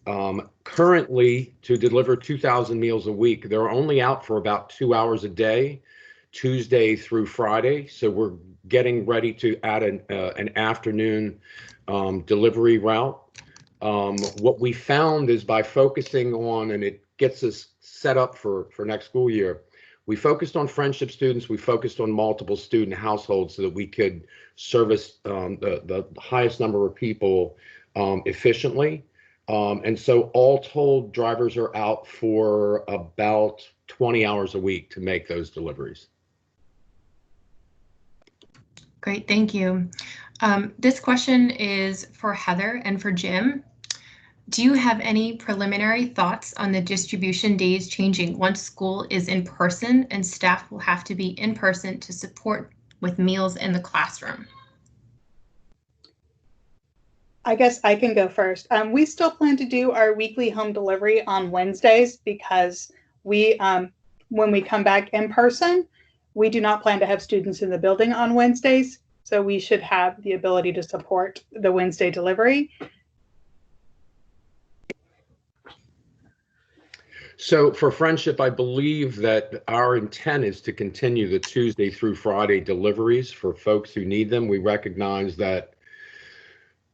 Currently, to deliver 2,000 meals a week, they're only out for about 2 hours a day, Tuesday through Friday. So we're getting ready to add an afternoon delivery route. What we found is by focusing on, and it gets us set up for next school year, we focused on Friendship students, we focused on multiple student households so that we could service the highest number of people efficiently. And so all told, drivers are out for about 20 hours a week to make those deliveries. Great, thank you. This question is for Heather and for Jim. Do you have any preliminary thoughts on the distribution days changing once school is in person and staff will have to be in person to support with meals in the classroom? I guess I can go first. We still plan to do our weekly home delivery on Wednesdays because when we come back in person, we do not plan to have students in the building on Wednesdays. So we should have the ability to support the Wednesday delivery. So for Friendship, I believe that our intent is to continue the Tuesday through Friday deliveries for folks who need them. We recognize that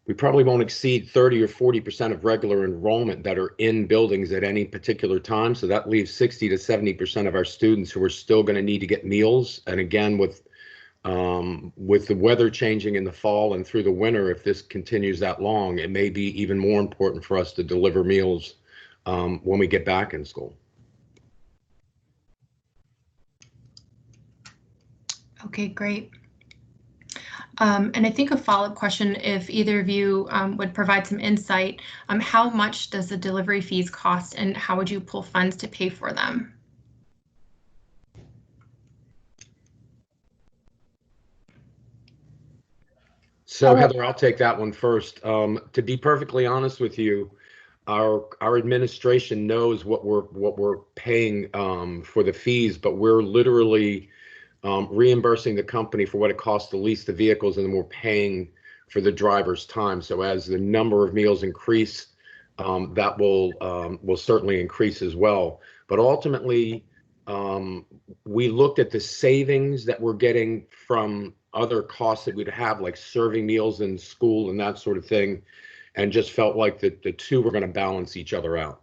we probably won't exceed 30 or 40% of regular enrollment that are in buildings at any particular time. So that leaves 60 to 70% of our students who are still going to need to get meals. And again, with the weather changing in the fall and through the winter, if this continues that long, it may be even more important for us to deliver meals when we get back in school. Okay, great. And I think a follow-up question, if either of you would provide some insight, how much does the delivery fees cost and how would you pull funds to pay for them? So Heather, I'll take that one first. To be perfectly honest with you, our administration knows what we're paying for the fees, but we're literally reimbursing the company for what it costs to lease the vehicles, and then we're paying for the driver's time. So as the number of meals increase, that will certainly increase as well. But ultimately, we looked at the savings that we're getting from other costs that we'd have, like serving meals in school and that sort of thing, and just felt like the two were going to balance each other out.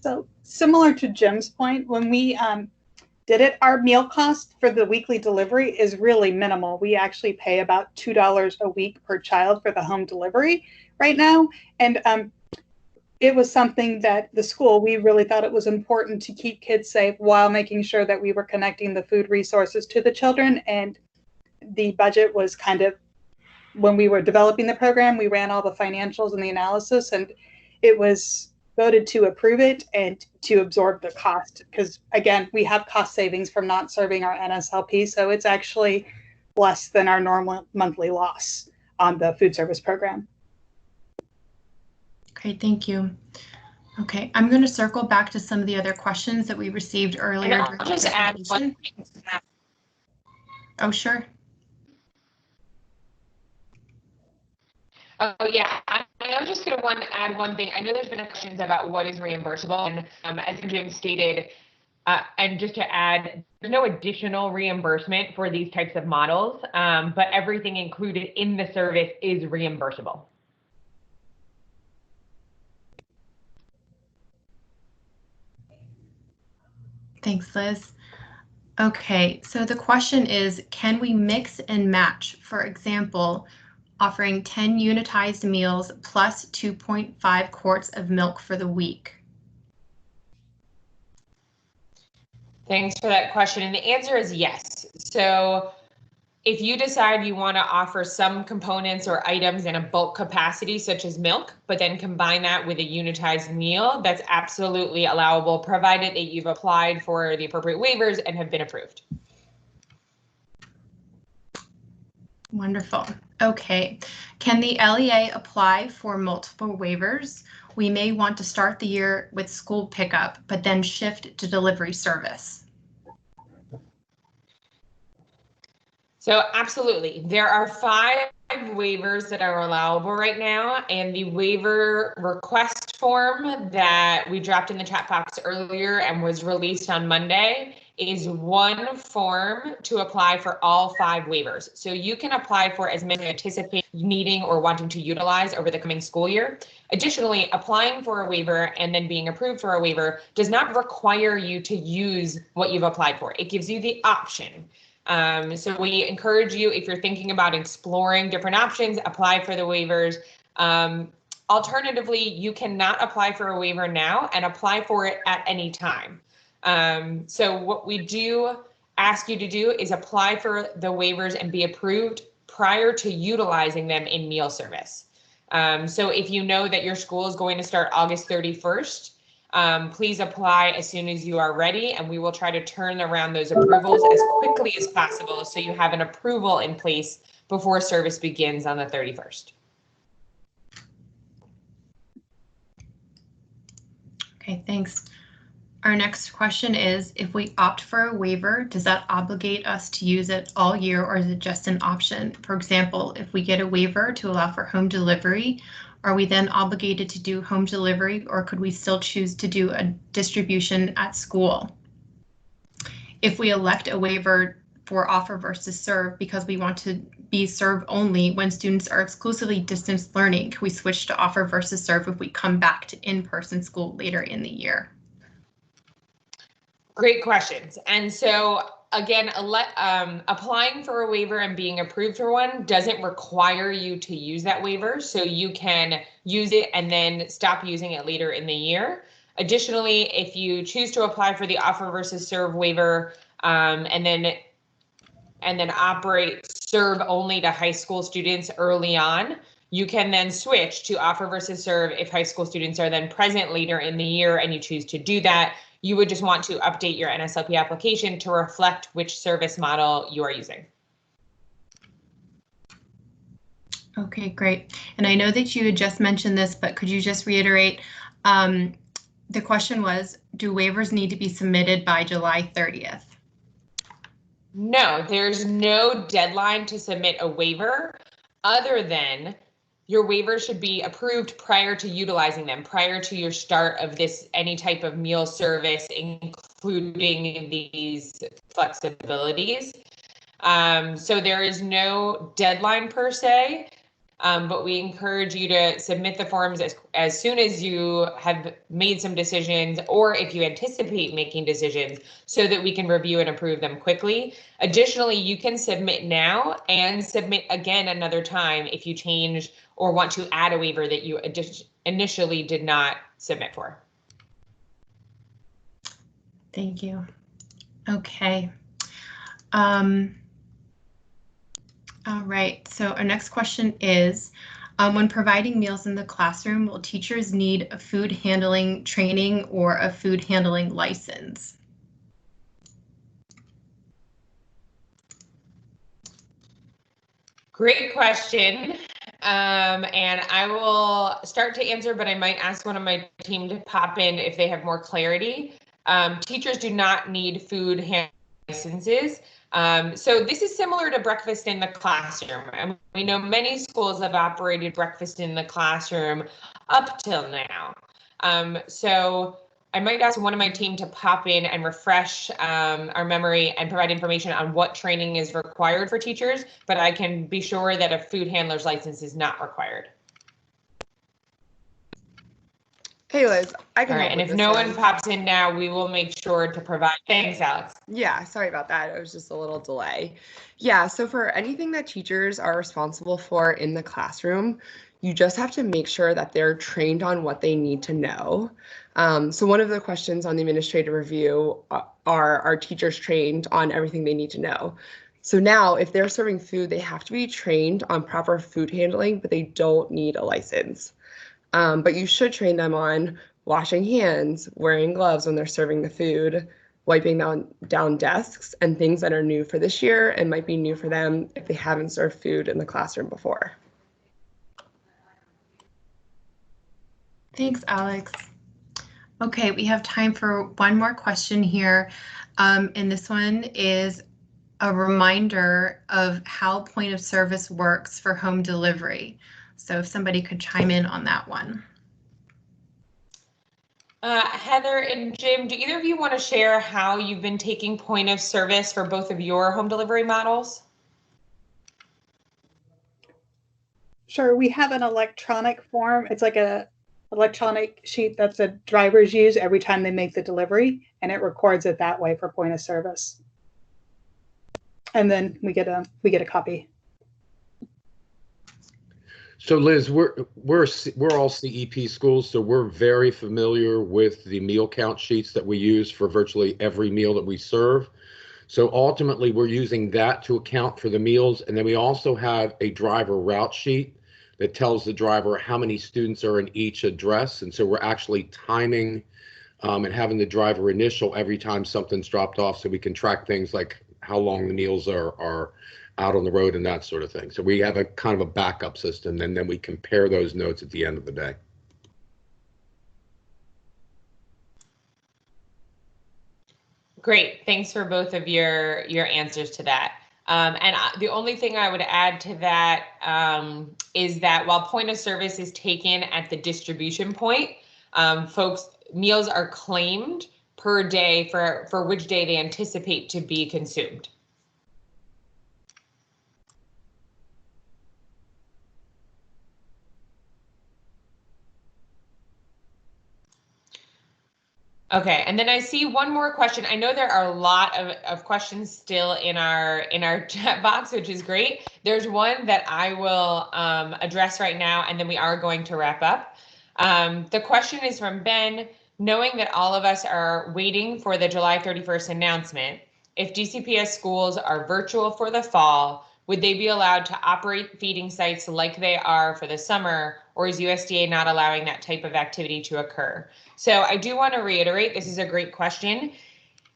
So similar to Jim's point, when we did it, our meal cost for the weekly delivery is really minimal. We actually pay about $2 a week per child for the home delivery right now. And it was something that the school, we really thought it was important to keep kids safe while making sure that we were connecting the food resources to the children. And the budget was kind of, when we were developing the program, we ran all the financials and the analysis, and it was voted to approve it and to absorb the cost. Because again, we have cost savings from not serving our NSLP, so it's actually less than our normal monthly loss on the food service program. Great, thank you. Okay, I'm going to circle back to some of the other questions that we received earlier. I'll just add one thing to that. Oh, sure. Oh, yeah, I was just going to add one thing. I know there's been questions about what is reimbursable, and as Jim stated, and just to add, there's no additional reimbursement for these types of models, but everything included in the service is reimbursable. Thanks, Liz. Okay, so the question is, can we mix and match? For example, offering 10 unitized meals plus 2.5 quarts of milk for the week? Thanks for that question. And the answer is yes. So if you decide you want to offer some components or items in a bulk capacity, such as milk, but then combine that with a unitized meal, that's absolutely allowable, provided that you've applied for the appropriate waivers and have been approved. Wonderful. Okay. Can the LEA apply for multiple waivers? We may want to start the year with school pickup, but then shift to delivery service. So absolutely. There are 5 waivers that are allowable right now, and the waiver request form that we dropped in the chat box earlier and was released on Monday is one form to apply for all 5 waivers. So you can apply for as many anticipate needing or wanting to utilize over the coming school year. Additionally, applying for a waiver and then being approved for a waiver does not require you to use what you've applied for. It gives you the option. So we encourage you, if you're thinking about exploring different options, apply for the waivers. Alternatively, you cannot apply for a waiver now and apply for it at any time. So what we do ask you to do is apply for the waivers and be approved prior to utilizing them in meal service. So if you know that your school is going to start August 31st, please apply as soon as you are ready, and we will try to turn around those approvals as quickly as possible so you have an approval in place before service begins on the 31st. Okay, thanks. Our next question is, if we opt for a waiver, does that obligate us to use it all year, or is it just an option? For example, if we get a waiver to allow for home delivery, are we then obligated to do home delivery, or could we still choose to do a distribution at school? If we elect a waiver for offer versus serve because we want to be serve only when students are exclusively distance learning, can we switch to offer versus serve if we come back to in-person school later in the year? Great questions. And so again, applying for a waiver and being approved for one doesn't require you to use that waiver. So you can use it and then stop using it later in the year. Additionally, if you choose to apply for the offer versus serve waiver and then operate serve only to high school students early on, you can then switch to offer versus serve if high school students are then present later in the year and you choose to do that. You would just want to update your NSLP application to reflect which service model you are using. Okay, great. And I know that you had just mentioned this, but could you just reiterate? The question was, do waivers need to be submitted by July 30th? No, there's no deadline to submit a waiver other than your waivers should be approved prior to utilizing them, prior to your start of any type of meal service, including these flexibilities. So there is no deadline per se, but we encourage you to submit the forms as soon as you have made some decisions, or if you anticipate making decisions, so that we can review and approve them quickly. Additionally, you can submit now and submit again another time if you change or want to add a waiver that you initially did not submit for. Thank you. Okay. All right, so our next question is, when providing meals in the classroom, will teachers need a food handling training or a food handling license? Great question. And I will start to answer, but I might ask one of my team to pop in if they have more clarity. Teachers do not need food handling licenses. So this is similar to breakfast in the classroom. And we know many schools have operated breakfast in the classroom up till now. So I might ask one of my team to pop in and refresh our memory and provide information on what training is required for teachers, but I can be sure that a food handler's license is not required. Hey Liz, I can All right, help and with if this no one. one pops in now, we will make sure to provide. Thanks, Alex. Yeah, sorry about that. It was just a little delay. Yeah, so for anything that teachers are responsible for in the classroom, you just have to make sure that they're trained on what they need to know. So one of the questions on the administrative review are teachers trained on everything they need to know? So now if they're serving food, they have to be trained on proper food handling, but they don't need a license. But you should train them on washing hands, wearing gloves when they're serving the food, wiping down desks, and things that are new for this year and might be new for them if they haven't served food in the classroom before. Thanks, Alex. Okay, we have time for one more question here. And this one is a reminder of how point of service works for home delivery. So if somebody could chime in on that one. Heather and Jim, do either of you want to share how you've been taking point of service for both of your home delivery models? Sure, we have an electronic form. It's like a electronic sheet that the drivers use every time they make the delivery, and it records it that way for point of service. And then we get a copy. So Liz, we're all CEP schools, so we're very familiar with the meal count sheets that we use for virtually every meal that we serve. So ultimately, we're using that to account for the meals, and then we also have a driver route sheet that tells the driver how many students are in each address, and so we're actually timing and having the driver initial every time something's dropped off, so we can track things like how long the meals are out on the road and that sort of thing. So we have a kind of a backup system, and then we compare those notes at the end of the day. Great, thanks for both of your answers to that. The only thing I would add to that is that while point of service is taken at the distribution point, folks, meals are claimed per day for which day they anticipate to be consumed. Okay, and then I see one more question. I know there are a lot of questions still in our chat box, which is great. There's one that I will address right now, and then we are going to wrap up. The question is from Ben. Knowing that all of us are waiting for the July 31st announcement, if DCPS schools are virtual for the fall, would they be allowed to operate feeding sites like they are for the summer, or is USDA not allowing that type of activity to occur? So I do want to reiterate, this is a great question.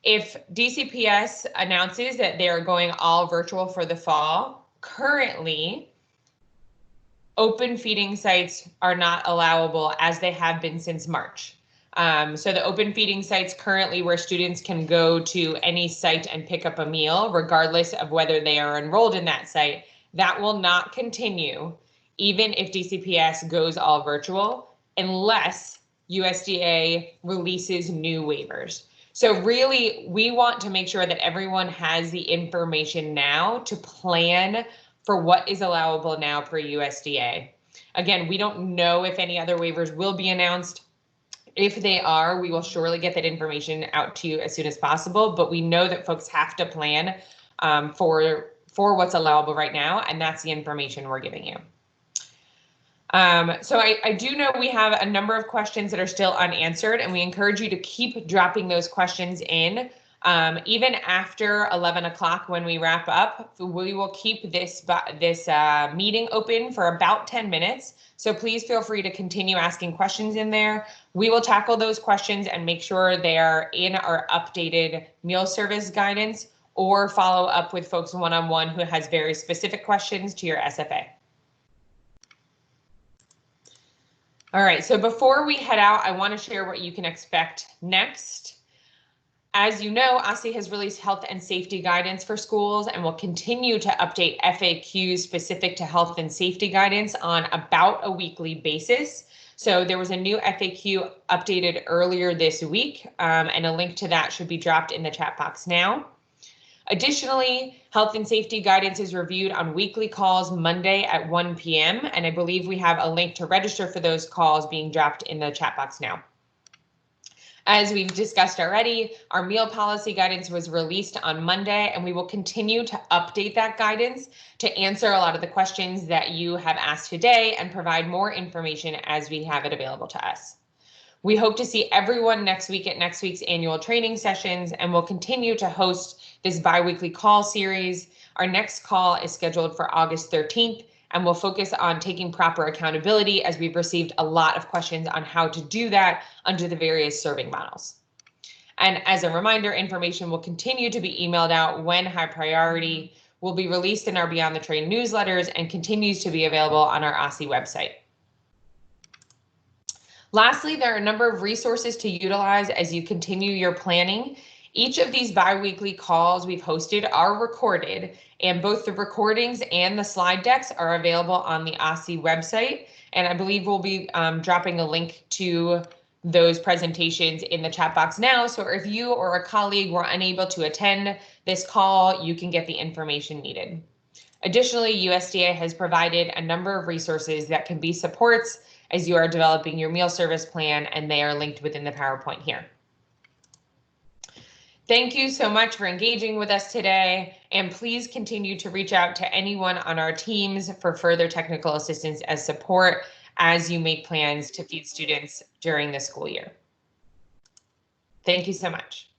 If DCPS announces that they are going all virtual for the fall, currently, open feeding sites are not allowable as they have been since March. So the open feeding sites currently where students can go to any site and pick up a meal, regardless of whether they are enrolled in that site, that will not continue even if DCPS goes all virtual, unless USDA releases new waivers. So really, we want to make sure that everyone has the information now to plan for what is allowable now per USDA. Again, we don't know if any other waivers will be announced. If they are, we will surely get that information out to you as soon as possible, but we know that folks have to plan for what's allowable right now, and that's the information we're giving you. So I do know we have a number of questions that are still unanswered, and we encourage you to keep dropping those questions in. Even after 11 o'clock when we wrap up, we will keep this meeting open for about 10 minutes. So please feel free to continue asking questions in there. We will tackle those questions and make sure they are in our updated meal service guidance, or follow up with folks one-on-one who has very specific questions to your SFA. All right, so before we head out, I want to share what you can expect next. As you know, OSSI has released health and safety guidance for schools and will continue to update FAQs specific to health and safety guidance on about a weekly basis. So there was a new FAQ updated earlier this week, and a link to that should be dropped in the chat box now. Additionally, health and safety guidance is reviewed on weekly calls Monday at 1 p.m. And I believe we have a link to register for those calls being dropped in the chat box now. As we've discussed already, our meal policy guidance was released on Monday, and we will continue to update that guidance to answer a lot of the questions that you have asked today and provide more information as we have it available to us. We hope to see everyone next week at next week's annual training sessions, and we'll continue to host this biweekly call series. Our next call is scheduled for August 13th, and we'll focus on taking proper accountability, as we've received a lot of questions on how to do that under the various serving models. And as a reminder, information will continue to be emailed out when high priority, will be released in our Beyond the Train newsletters, and continues to be available on our OSSI website. Lastly, there are a number of resources to utilize as you continue your planning. Each of these biweekly calls we've hosted are recorded, and both the recordings and the slide decks are available on the OSSI website. And I believe we'll be dropping a link to those presentations in the chat box now. So if you or a colleague were unable to attend this call, you can get the information needed. Additionally, USDA has provided a number of resources that can be supports as you are developing your meal service plan, and they are linked within the PowerPoint here. Thank you so much for engaging with us today, and please continue to reach out to anyone on our teams for further technical assistance as support as you make plans to feed students during the school year. Thank you so much.